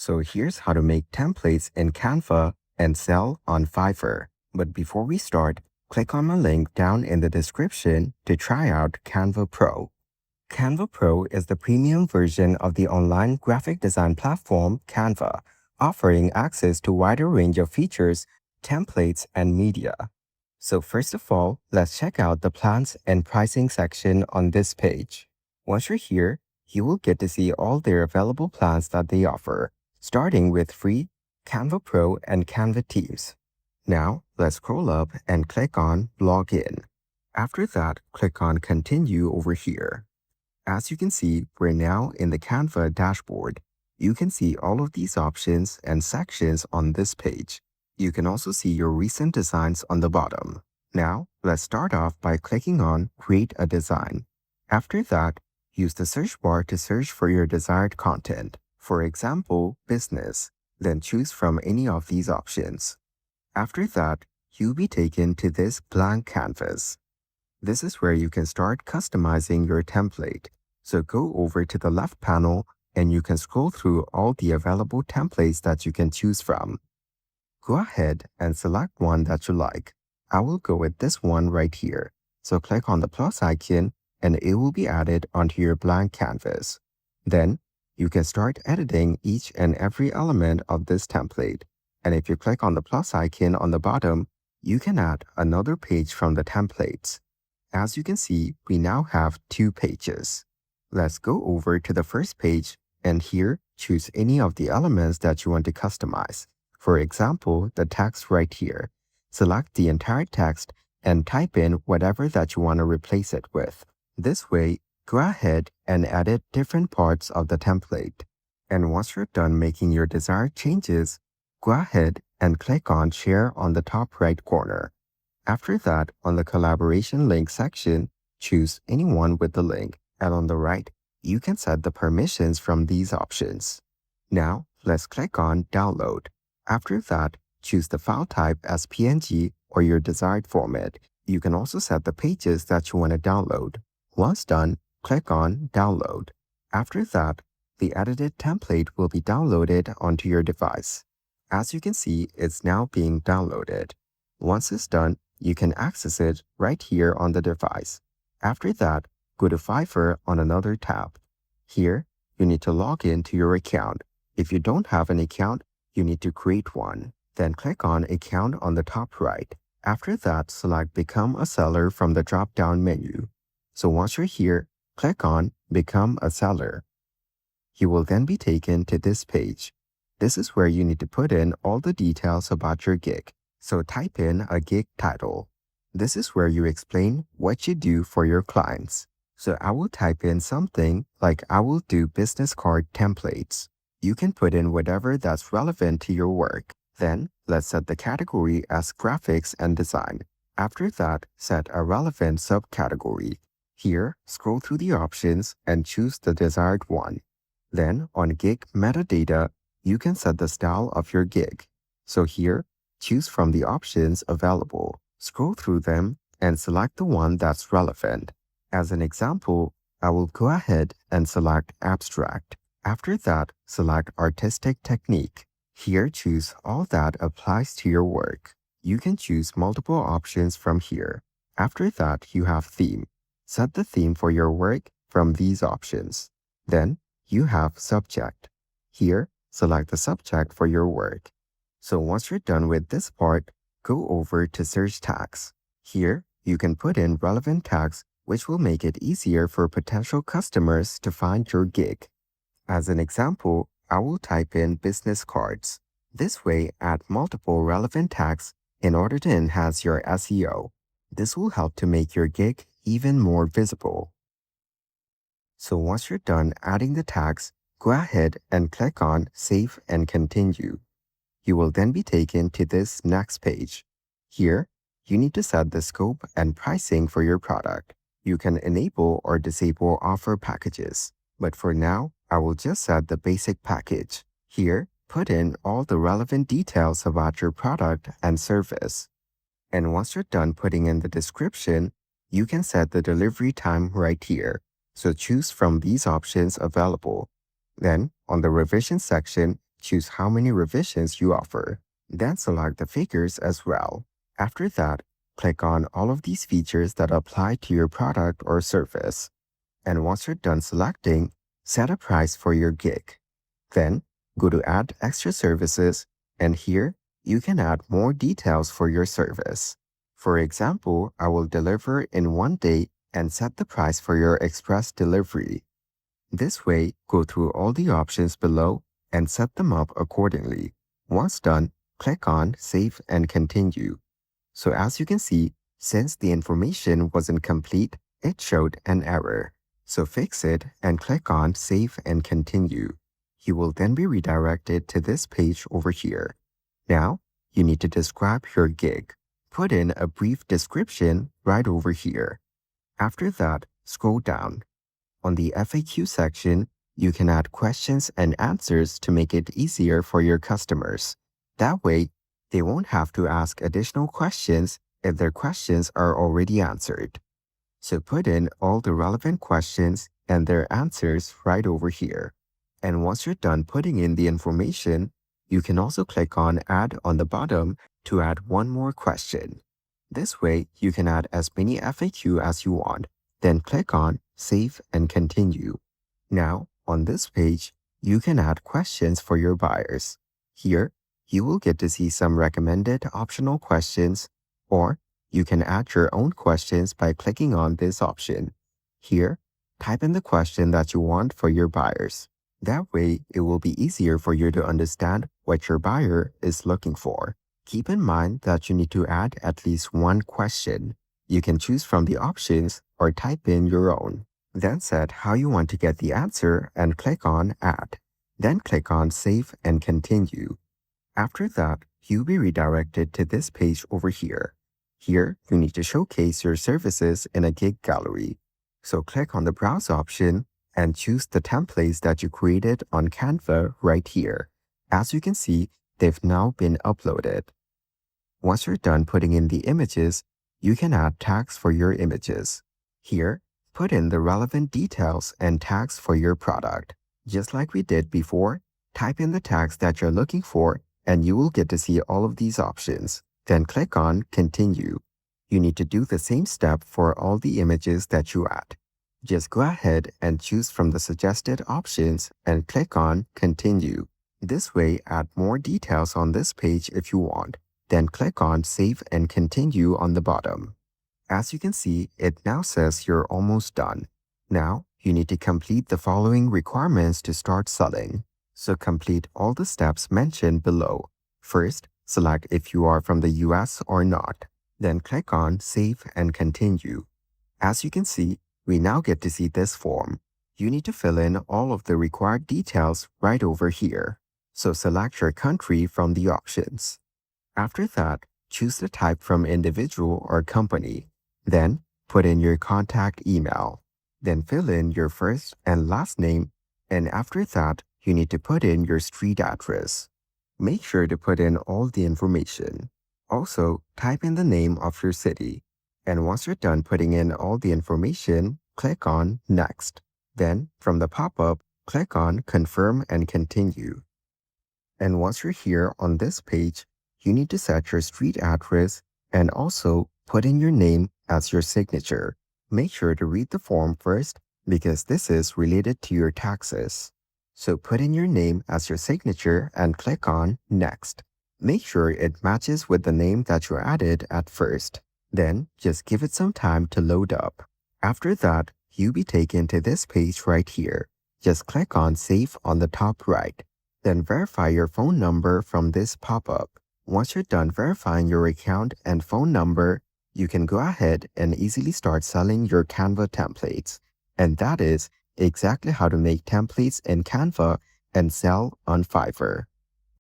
So here's how to make templates in Canva and sell on Fiverr. But before we start, click on my link down in the description to try out Canva Pro. Canva Pro is the premium version of the online graphic design platform Canva, offering access to a wider range of features, templates, and media. So first of all, let's check out the plans and pricing section on this page. Once you're here, you will get to see all their available plans that they offer, starting with free, Canva Pro, and Canva Teams. Now, let's scroll up and click on Login. After that, click on Continue over here. As you can see, we're now in the Canva dashboard. You can see all of these options and sections on this page. You can also see your recent designs on the bottom. Now, let's start off by clicking on Create a Design. After that, use the search bar to search for your desired content. For example, business. Then choose from any of these options. After that, you'll be taken to this blank canvas. This is where you can start customizing your template. So go over to the left panel and you can scroll through all the available templates that you can choose from. Go ahead and select one that you like. I will go with this one right here. So click on the plus icon and it will be added onto your blank canvas. Then you can start editing each and every element of this template. And if you click on the plus icon on the bottom, you can add another page from the templates. As you can see, we now have 2 pages. Let's go over to the first page and here choose any of the elements that you want to customize. For example, the text right here. Select the entire text and type in whatever that you want to replace it with. This way, go ahead and edit different parts of the template. And once you're done making your desired changes, go ahead and click on Share on the top right corner. After that, on the Collaboration Link section, choose anyone with the link, and on the right, you can set the permissions from these options. Now, let's click on Download. After that, choose the file type as PNG or your desired format. You can also set the pages that you want to download. Once done, click on Download. After that, the edited template will be downloaded onto your device. As you can see, it's now being downloaded. Once it's done, you can access it right here on the device. After that, go to Fiverr on another tab. Here, you need to log into your account. If you don't have an account, you need to create one. Then click on Account on the top right. After that, select Become a Seller from the drop-down menu. So once you're here, click on Become a Seller. You will then be taken to this page. This is where you need to put in all the details about your gig. So type in a gig title. This is where you explain what you do for your clients. So I will type in something like I will do business card templates. You can put in whatever that's relevant to your work. Then let's set the category as graphics and design. After that, set a relevant subcategory. Here, scroll through the options and choose the desired one. Then on gig metadata, you can set the style of your gig. So here, choose from the options available. Scroll through them and select the one that's relevant. As an example, I will go ahead and select Abstract. After that, select Artistic Technique. Here, choose all that applies to your work. You can choose multiple options from here. After that, you have Theme. Set the theme for your work from these options. Then, you have Subject. Here, select the subject for your work. So once you're done with this part, go over to Search Tags. Here, you can put in relevant tags which will make it easier for potential customers to find your gig. As an example, I will type in business cards. This way, add multiple relevant tags in order to enhance your SEO. This will help to make your gig even more visible. So once you're done adding the tags, go ahead and click on Save and Continue. You will then be taken to this next page. Here, you need to set the scope and pricing for your product. You can enable or disable offer packages, but for now, I will just set the basic package. Here, put in all the relevant details about your product and service. And once you're done putting in the description, you can set the delivery time right here. So choose from these options available. Then, on the revision section, choose how many revisions you offer. Then select the figures as well. After that, click on all of these features that apply to your product or service. And once you're done selecting, set a price for your gig. Then, go to Add Extra Services, and here, you can add more details for your service. For example, I will deliver in 1 day and set the price for your express delivery. This way, go through all the options below and set them up accordingly. Once done, click on Save and Continue. So as you can see, since the information wasn't complete, it showed an error. So fix it and click on Save and Continue. You will then be redirected to this page over here. Now, you need to describe your gig. Put in a brief description right over here. After that, scroll down. On the FAQ section, you can add questions and answers to make it easier for your customers. That way, they won't have to ask additional questions if their questions are already answered. So put in all the relevant questions and their answers right over here. And once you're done putting in the information, you can also click on Add on the bottom to add one more question. This way, you can add as many FAQ as you want, then click on Save and Continue. Now, on this page, you can add questions for your buyers. Here, you will get to see some recommended optional questions, or you can add your own questions by clicking on this option. Here, type in the question that you want for your buyers. That way, it will be easier for you to understand what your buyer is looking for. Keep in mind that you need to add at least one question. You can choose from the options or type in your own. Then set how you want to get the answer and click on Add. Then click on Save and Continue. After that, you'll be redirected to this page over here. Here, you need to showcase your services in a gig gallery. So click on the Browse option and choose the templates that you created on Canva right here. As you can see, they've now been uploaded. Once you're done putting in the images, you can add tags for your images. Here, put in the relevant details and tags for your product. Just like we did before, type in the tags that you're looking for and you will get to see all of these options. Then click on Continue. You need to do the same step for all the images that you add. Just go ahead and choose from the suggested options and click on Continue. This way, add more details on this page if you want. Then click on Save and Continue on the bottom. As you can see, it now says you're almost done. Now, you need to complete the following requirements to start selling. So complete all the steps mentioned below. First, select if you are from the US or not. Then click on Save and Continue. As you can see, we now get to see this form. You need to fill in all of the required details right over here. So select your country from the options. After that, choose the type from individual or company. Then, put in your contact email. Then fill in your first and last name, and after that, you need to put in your street address. Make sure to put in all the information. Also, type in the name of your city. And once you're done putting in all the information, click on Next. Then, from the pop-up, click on Confirm and Continue. And once you're here on this page, you need to set your street address and also put in your name as your signature. Make sure to read the form first because this is related to your taxes. So put in your name as your signature and click on Next. Make sure it matches with the name that you added at first. Then just give it some time to load up. After that, you'll be taken to this page right here. Just click on Save on the top right. Then verify your phone number from this pop-up. Once you're done verifying your account and phone number, you can go ahead and easily start selling your Canva templates. And that is exactly how to make templates in Canva and sell on Fiverr.